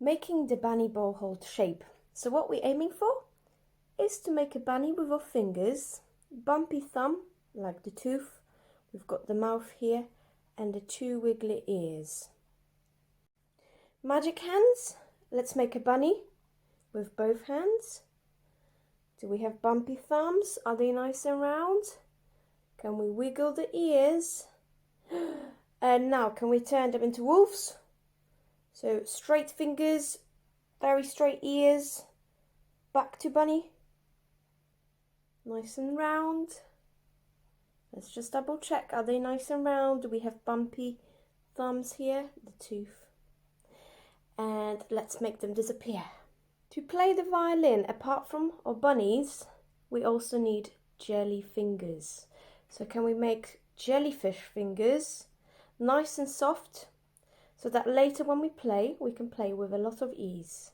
Making the bunny bow hold shape. So what we're aiming for is to make a bunny with our fingers, bumpy thumb like the tooth, we've got the mouth here and the two wiggly ears. Magic hands, let's make a bunny with both hands. Do we have bumpy thumbs? Are they nice and round? Can we wiggle the ears? And now can we turn them into wolves? So straight fingers, very straight ears, back to bunny, nice and round. Let's just double check, are they nice and round? Do we have bumpy thumbs here? The tooth. And let's make them disappear. To play the violin, apart from our bunnies, we also need jelly fingers. So can we make jellyfish fingers, nice and soft, so that later when we can play with a lot of ease.